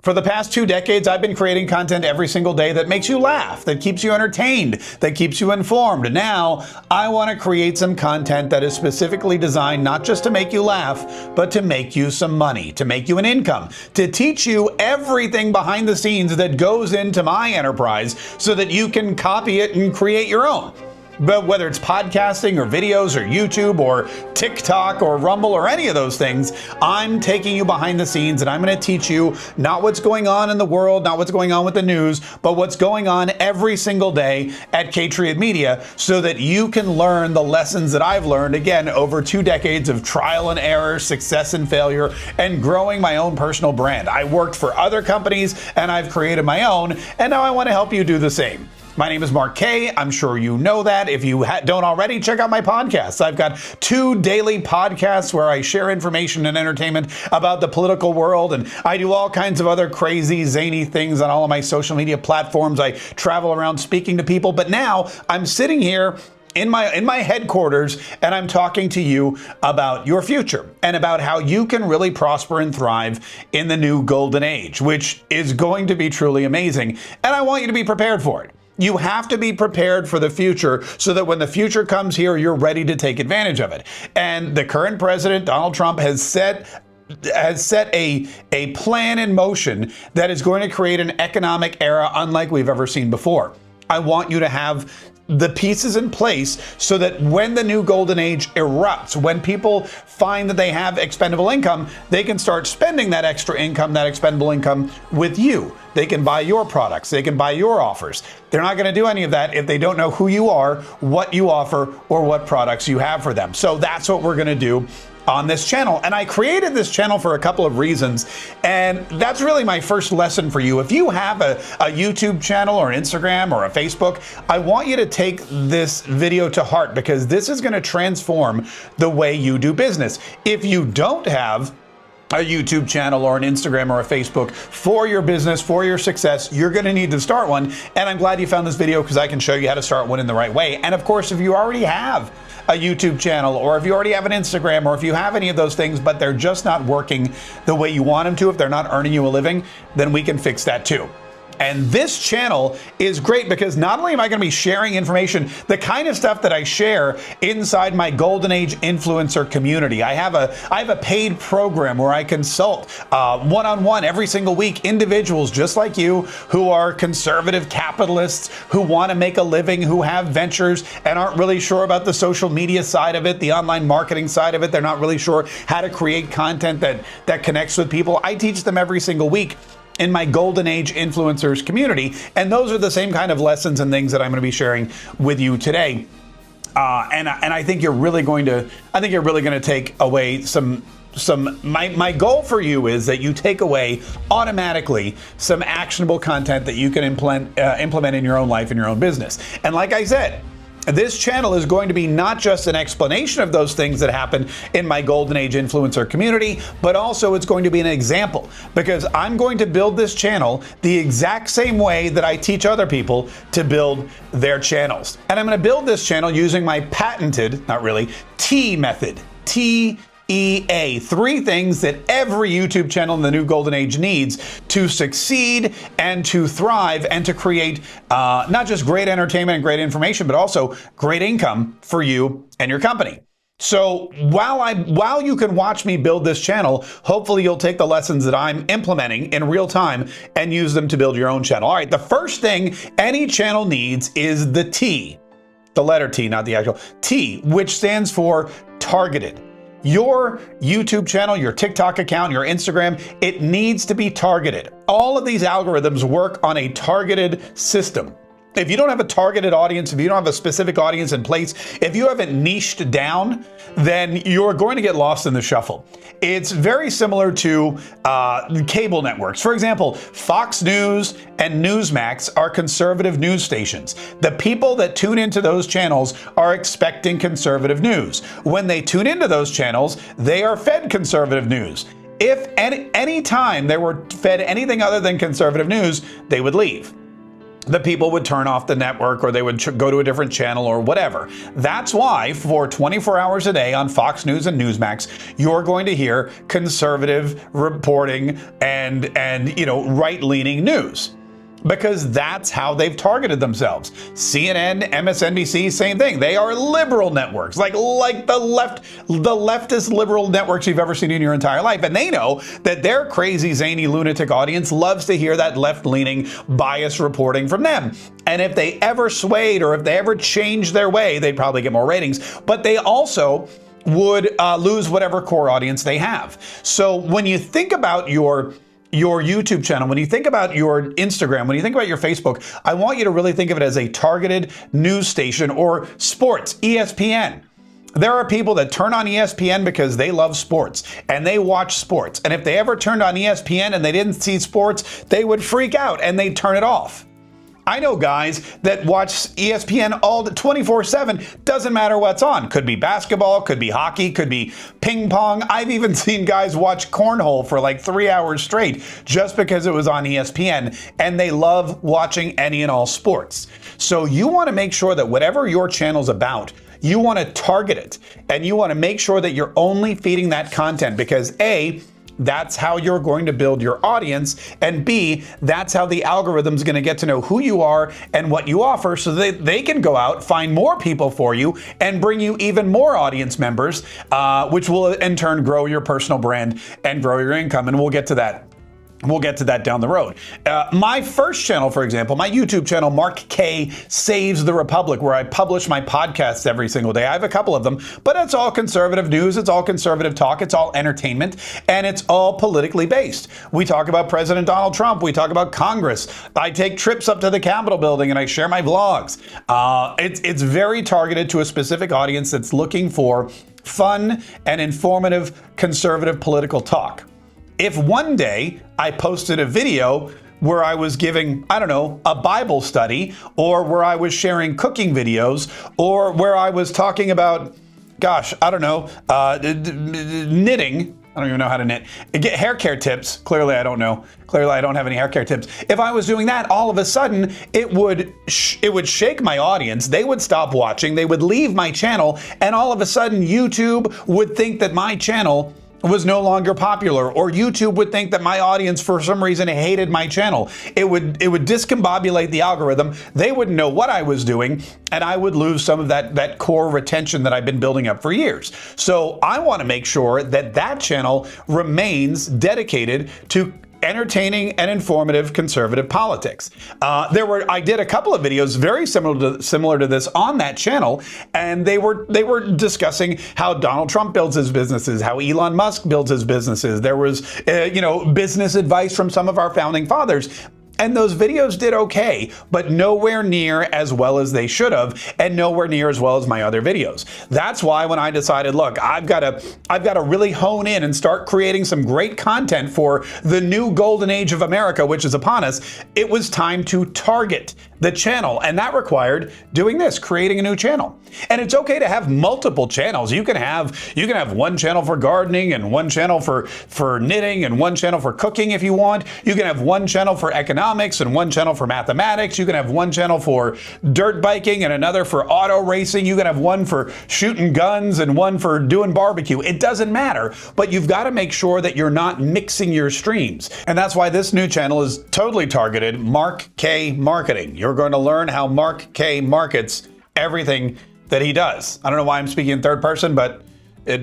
For the past 2 decades, I've been creating content every single day that makes you laugh, that keeps you entertained, that keeps you informed. Now, I want to create some content that is specifically designed not just to make you laugh, but to make you some money, to make you an income, to teach you everything behind the scenes that goes into my enterprise so that you can copy it and create your own. But whether it's podcasting or videos or YouTube or TikTok or Rumble or any of those things, I'm taking you behind the scenes and I'm going to teach you not what's going on in the world, not what's going on with the news, but what's going on every single day at K-Triad Media so that you can learn the lessons that I've learned, again, over 2 decades of trial and error, success and failure, and growing my own personal brand. I worked for other companies and I've created my own, and now I want to help you do the same. My name is Mark K. I'm sure you know that. If you don't already, check out my podcasts. I've got 2 daily podcasts where I share information and entertainment about the political world, and I do all kinds of other crazy, zany things on all of my social media platforms. I travel around speaking to people, but now I'm sitting here in my headquarters, and I'm talking to you about your future and about how you can really prosper and thrive in the new golden age, which is going to be truly amazing, and I want you to be prepared for it. You have to be prepared for the future so that when the future comes here, you're ready to take advantage of it. And the current president, Donald Trump, has set a plan in motion that is going to create an economic era unlike we've ever seen before. I want you to have the pieces in place so that when the new golden age erupts, when people find that they have expendable income, they can start spending that extra income, that expendable income with you. They can buy your products. They can buy your offers. They're not going to do any of that if they don't know who you are, what you offer, or what products you have for them. So that's what we're going to do on this channel. And I created this channel for a couple of reasons, and that's really my first lesson for you. If you have a YouTube channel or an Instagram or a Facebook, I want you to take this video to heart because this is going to transform the way you do business. If you don't have a YouTube channel or an Instagram or a Facebook for your business, for your success, you're going to need to start one. And I'm glad you found this video because I can show you how to start one in the right way. And of course, if you already have a YouTube channel, or if you already have an Instagram, or if you have any of those things, but they're just not working the way you want them to, if they're not earning you a living, then we can fix that too. And this channel is great because not only am I going to be sharing information, the kind of stuff that I share inside my Golden Age influencer community. I have a paid program where I consult one-on-one every single week individuals just like you who are conservative capitalists, who want to make a living, who have ventures and aren't really sure about the social media side of it, the online marketing side of it. They're not really sure how to create content that connects with people. I teach them every single week in my Golden Age influencers community. And those are the same kind of lessons and things that I'm going to be sharing with you today. And I think you're really going to take away my goal for you is that you take away automatically some actionable content that you can implement in your own life, in your own business. And like I said, this channel is going to be not just an explanation of those things that happen in my Golden Age influencer community, but also it's going to be an example because I'm going to build this channel the exact same way that I teach other people to build their channels. And I'm going to build this channel using my patented, not really, T method. TEA, 3 things that every YouTube channel in the new Golden Age needs to succeed and to thrive and to create not just great entertainment and great information, but also great income for you and your company. So while you can watch me build this channel, hopefully you'll take the lessons that I'm implementing in real time and use them to build your own channel. All right, the first thing any channel needs is the T, the letter T, not the actual T, which stands for targeted. Your YouTube channel, your TikTok account, your Instagram, it needs to be targeted. All of these algorithms work on a targeted system. If you don't have a targeted audience, if you don't have a specific audience in place, if you haven't niched down, then you're going to get lost in the shuffle. It's very similar to cable networks. For example, Fox News and Newsmax are conservative news stations. The people that tune into those channels are expecting conservative news. When they tune into those channels, they are fed conservative news. If any time they were fed anything other than conservative news, they would leave. the people would turn off the network, or they would go to a different channel or whatever. That's why for 24 hours a day on Fox News and Newsmax, you're going to hear conservative reporting and right-leaning news. Because that's how they've targeted themselves. CNN, MSNBC, same thing. They are liberal networks, like the leftist liberal networks you've ever seen in your entire life. And they know that their crazy, zany, lunatic audience loves to hear that left-leaning, biased reporting from them. And if they ever swayed, or if they ever changed their way, they'd probably get more ratings. But they also would lose whatever core audience they have. So when you think about your YouTube channel, when you think about your Instagram, when you think about your Facebook, I want you to really think of it as a targeted news station, or sports, ESPN. There are people that turn on ESPN because they love sports and they watch sports. And if they ever turned on ESPN and they didn't see sports, they would freak out and they'd turn it off. I know guys that watch ESPN all 24/7, doesn't matter what's on. Could be basketball, could be hockey, could be ping pong. I've even seen guys watch cornhole for like 3 hours straight just because it was on ESPN, and they love watching any and all sports. So you want to make sure that whatever your channel's about, you want to target it, and you want to make sure that you're only feeding that content, because A, that's how you're going to build your audience, and B, that's how the algorithm's going to get to know who you are and what you offer, so that they can go out, find more people for you, and bring you even more audience members, which will in turn grow your personal brand and grow your income. And we'll get to that. We'll get to that down the road. My first channel, for example, my YouTube channel, Mark K Saves the Republic, where I publish my podcasts every single day. I have a couple of them, but it's all conservative news, it's all conservative talk, it's all entertainment, and it's all politically based. We talk about President Donald Trump, we talk about Congress. I take trips up to the Capitol building and I share my vlogs. It's very targeted to a specific audience that's looking for fun and informative conservative political talk. If one day I posted a video where I was giving, I don't know, a Bible study, or where I was sharing cooking videos, or where I was talking about, gosh, I don't know, knitting. I don't even know how to knit. Get hair care tips. Clearly, I don't know. Clearly, I don't have any hair care tips. If I was doing that, all of a sudden, it would shake my audience. They would stop watching. They would leave my channel. And all of a sudden, YouTube would think that my channel was no longer popular, or YouTube would think that my audience for some reason hated my channel. It would discombobulate the algorithm. They wouldn't know what I was doing, and I would lose some of that core retention that I've been building up for years. So I want to make sure that that channel remains dedicated to entertaining and informative conservative politics. I did a couple of videos very similar to this on that channel, and they were discussing how Donald Trump builds his businesses, how Elon Musk builds his businesses. There was business advice from some of our founding fathers. And those videos did okay, but nowhere near as well as they should have, and nowhere near as well as my other videos. That's why when I decided, look, I've got to really hone in and start creating some great content for the new golden age of America, which is upon us, it was time to target the channel. And that required doing this, creating a new channel. And it's okay to have multiple channels. You can have one channel for gardening, and one channel for knitting, and one channel for cooking if you want. You can have one channel for economics, and one channel for mathematics. You can have one channel for dirt biking and another for auto racing. You can have one for shooting guns and one for doing barbecue. It doesn't matter, but you've got to make sure that you're not mixing your streams. And that's why this new channel is totally targeted, Mark K Marketing. You're going to learn how Mark K markets everything that he does. I don't know why I'm speaking in third person, but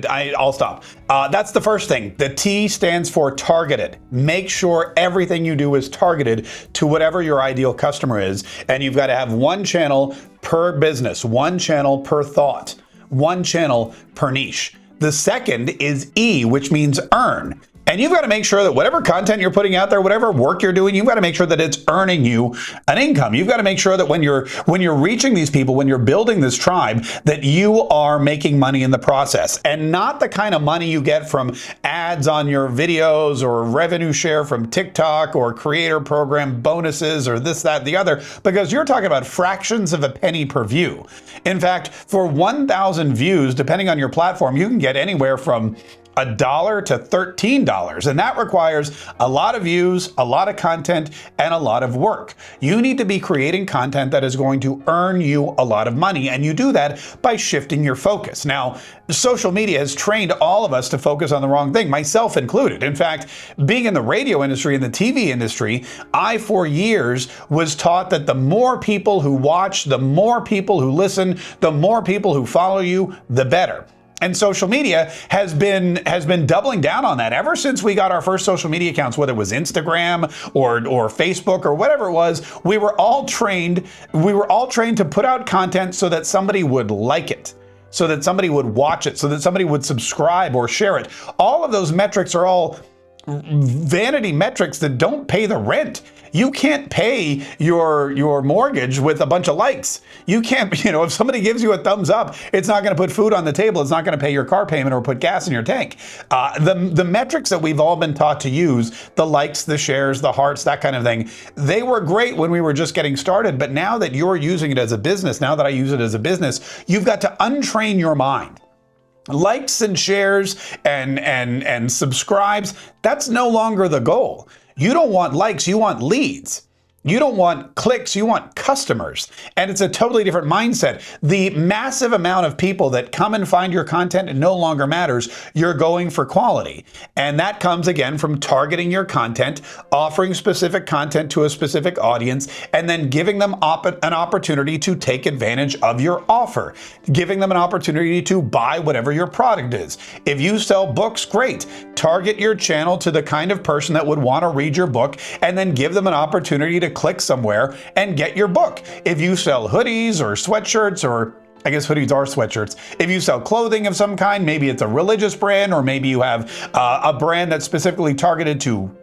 I'll stop. That's the first thing. The T stands for targeted. Make sure everything you do is targeted to whatever your ideal customer is. And you've got to have one channel per business, one channel per thought, one channel per niche. The second is E, which means earn. And you've got to make sure that whatever content you're putting out there, whatever work you're doing, you've got to make sure that it's earning you an income. You've got to make sure that when you're reaching these people, when you're building this tribe, that you are making money in the process, and not the kind of money you get from ads on your videos, or revenue share from TikTok, or creator program bonuses, or this, that, the other, because you're talking about fractions of a penny per view. In fact, for 1,000 views, depending on your platform, you can get anywhere from $1 to $13, and that requires a lot of views, a lot of content, and a lot of work. You need to be creating content that is going to earn you a lot of money, and you do that by shifting your focus. Now, social media has trained all of us to focus on the wrong thing, myself included. In fact, being in the radio industry and the TV industry, I, for years, was taught that the more people who watch, the more people who listen, the more people who follow you, the better. And social media has been doubling down on that ever since we got our first social media accounts, whether it was Instagram or Facebook or whatever it was. We were all trained to put out content so that somebody would like it, so that somebody would watch it, so that somebody would subscribe or share it. All of those metrics are all vanity metrics that don't pay the rent. You can't pay your mortgage with a bunch of likes. You can't, if somebody gives you a thumbs up, it's not going to put food on the table. It's not going to pay your car payment or put gas in your tank. The metrics that we've all been taught to use, the likes, the shares, the hearts, that kind of thing, they were great when we were just getting started. But now that you're using it as a business, now that I use it as a business, you've got to untrain your mind. Likes and shares and subscribes, that's no longer the goal. You don't want likes, you want leads. You don't want clicks, you want customers. And it's a totally different mindset. The massive amount of people that come and find your content no longer matters. You're going for quality. And that comes again from targeting your content, offering specific content to a specific audience, and then giving them an opportunity to take advantage of your offer, giving them an opportunity to buy whatever your product is. If you sell books, great. Target your channel to the kind of person that would want to read your book, and then give them an opportunity to click somewhere and get your book. If you sell hoodies or sweatshirts, or I guess hoodies are sweatshirts. If you sell clothing of some kind, maybe it's a religious brand, or maybe you have a brand that's specifically targeted to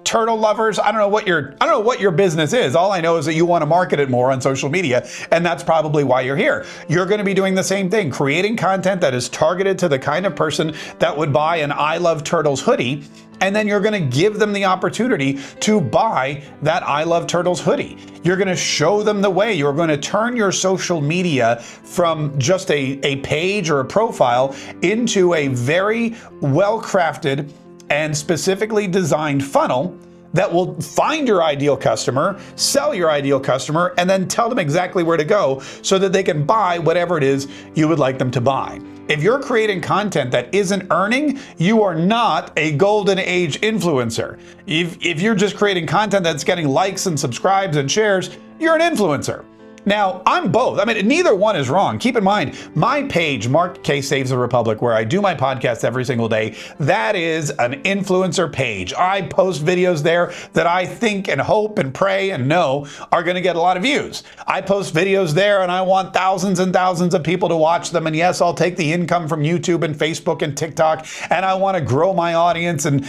turtle lovers. I don't know what your business is. All I know is that you want to market it more on social media, and that's probably why you're here. You're going to be doing the same thing, creating content that is targeted to the kind of person that would buy an I Love Turtles hoodie, and then you're going to give them the opportunity to buy that I Love Turtles hoodie. You're going to show them the way. You're going to turn your social media from just a page or a profile into a very well-crafted and specifically designed funnel that will find your ideal customer, sell your ideal customer, and then tell them exactly where to go so that they can buy whatever it is you would like them to buy. If you're creating content that isn't earning, you are not a golden age influencer. If you're just creating content that's getting likes and subscribes and shares, you're an influencer. Now, I'm both. I mean, neither one is wrong. Keep in mind, my page, Mark K Saves the Republic, where I do my podcast every single day, that is an influencer page. I post videos there that I think and hope and pray and know are going to get a lot of views. I post videos there and I want thousands and thousands of people to watch them. And yes, I'll take the income from YouTube and Facebook and TikTok, and I want to grow my audience. And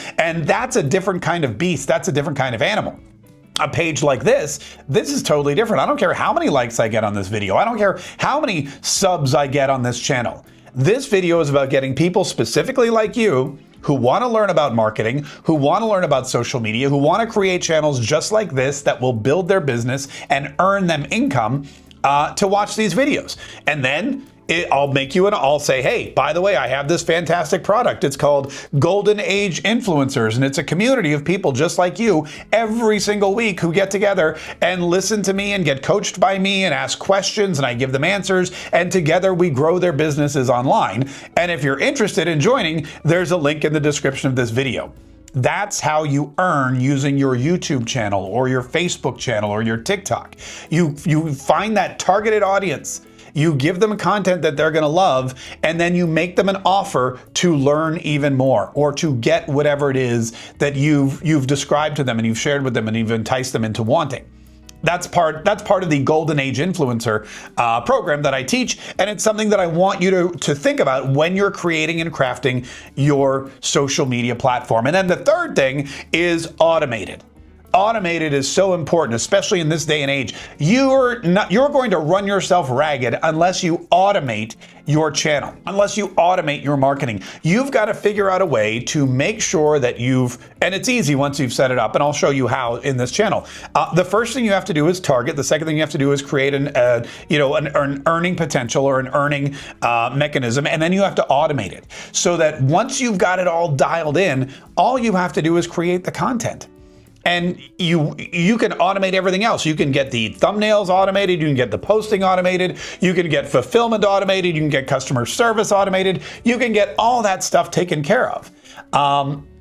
that's a different kind of beast. That's a different kind of animal. A page like this is totally different. I don't care how many likes I get on this video. I don't care how many subs I get on this channel. This video is about getting people specifically like you who want to learn about marketing, who want to learn about social media, who want to create channels just like this that will build their business and earn them income to watch these videos. And then I'll say, hey, by the way, I have this fantastic product. It's called Golden Age Influencers, and it's a community of people just like you every single week who get together and listen to me and get coached by me and ask questions, and I give them answers, and together we grow their businesses online. And if you're interested in joining, there's a link in the description of this video. That's how you earn using your YouTube channel or your Facebook channel or your TikTok. You find that targeted audience. You give them content that they're going to love, and then you make them an offer to learn even more or to get whatever it is that you've described to them and you've shared with them and you've enticed them into wanting. That's part of the Golden Age Influencer program that I teach, and it's something that I want you to think about when you're creating and crafting your social media platform. And then the third thing is automated. automated is so important, especially in this day and age. You're going to run yourself ragged unless you automate your channel, unless you automate your marketing. You've got to figure out a way to make sure that and it's easy once you've set it up, and I'll show you how in this channel. The first thing you have to do is target. The second thing you have to do is create an earning potential or an earning mechanism, and then you have to automate it so that once you've got it all dialed in, all you have to do is create the content. And you can automate everything else. You can get the thumbnails automated, you can get the posting automated, you can get fulfillment automated, you can get customer service automated, you can get all that stuff taken care of.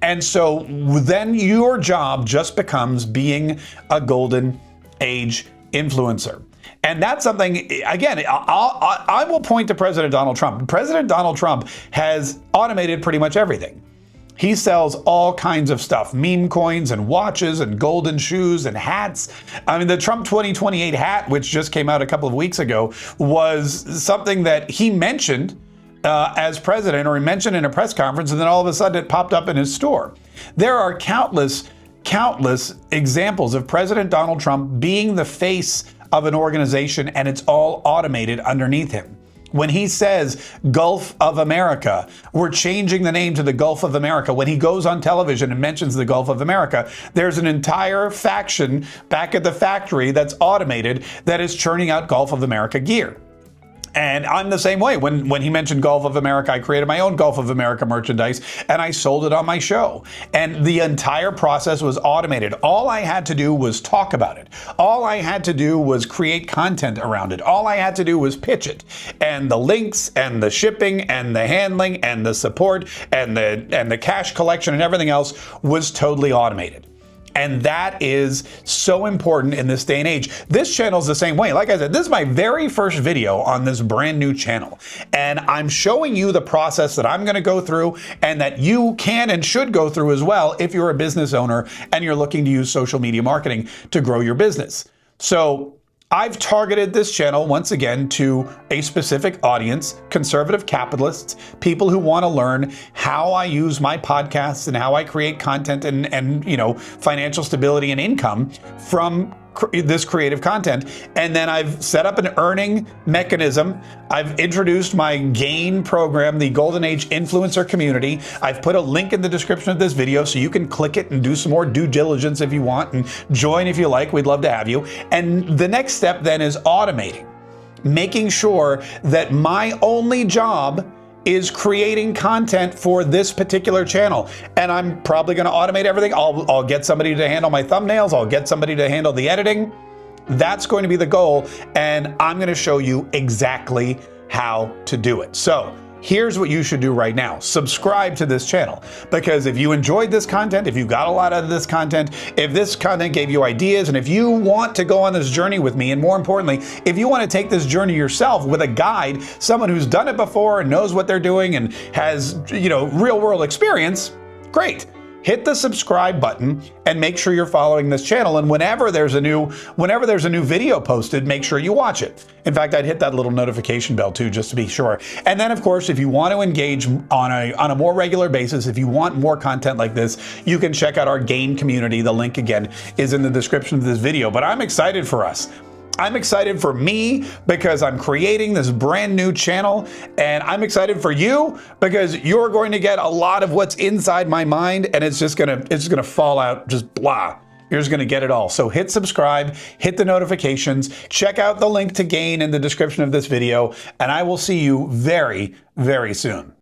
And so then your job just becomes being a golden age influencer. And that's something, again, I will point to President Donald Trump. President Donald Trump has automated pretty much everything. He sells all kinds of stuff, meme coins and watches and golden shoes and hats. I mean, the Trump 2028 hat, which just came out a couple of weeks ago, was something that he mentioned as president, or he mentioned in a press conference, and then all of a sudden it popped up in his store. There are countless examples of President Donald Trump being the face of an organization, and it's all automated underneath him. When he says Gulf of America, we're changing the name to the Gulf of America. When he goes on television and mentions the Gulf of America, there's an entire faction back at the factory that's automated that is churning out Gulf of America gear. And I'm the same way. When he mentioned Gulf of America, I created my own Gulf of America merchandise and I sold it on my show. And the entire process was automated. All I had to do was talk about it. All I had to do was create content around it. All I had to do was pitch it. And the links and the shipping and the handling and the support and the cash collection and everything else was totally automated. And that is so important in this day and age. This channel is the same way. Like I said, this is my very first video on this brand new channel. And I'm showing you the process that I'm going to go through and that you can and should go through as well if you're a business owner and you're looking to use social media marketing to grow your business. So I've targeted this channel once again to a specific audience, conservative capitalists, people who want to learn how I use my podcasts and how I create content and financial stability and income from this creative content. And then I've set up an earning mechanism. I've introduced my GAIN program, the Golden Age Influencer Community. I've put a link in the description of this video so you can click it and do some more due diligence if you want and join if you like. We'd love to have you. And the next step then is automating, making sure that my only job is creating content for this particular channel. And I'm probably going to automate everything. I'll get somebody to handle my thumbnails. I'll get somebody to handle the editing. That's going to be the goal. And I'm going to show you exactly how to do it. So here's what you should do right now. Subscribe to this channel, because if you enjoyed this content, if you got a lot out of this content, if this content gave you ideas, and if you want to go on this journey with me, and more importantly, if you want to take this journey yourself with a guide, someone who's done it before and knows what they're doing and has, real world experience, great. Hit the subscribe button and make sure you're following this channel. And whenever there's a new video posted, make sure you watch it. In fact, I'd hit that little notification bell too, just to be sure. And then of course, if you want to engage on a more regular basis, if you want more content like this, you can check out our GAIN community. The link again is in the description of this video, but I'm excited for us. I'm excited for me because I'm creating this brand new channel, and I'm excited for you because you're going to get a lot of what's inside my mind, and it's just gonna fall out, just blah. You're just gonna get it all. So hit subscribe, hit the notifications, check out the link to GAIN in the description of this video, and I will see you very, very soon.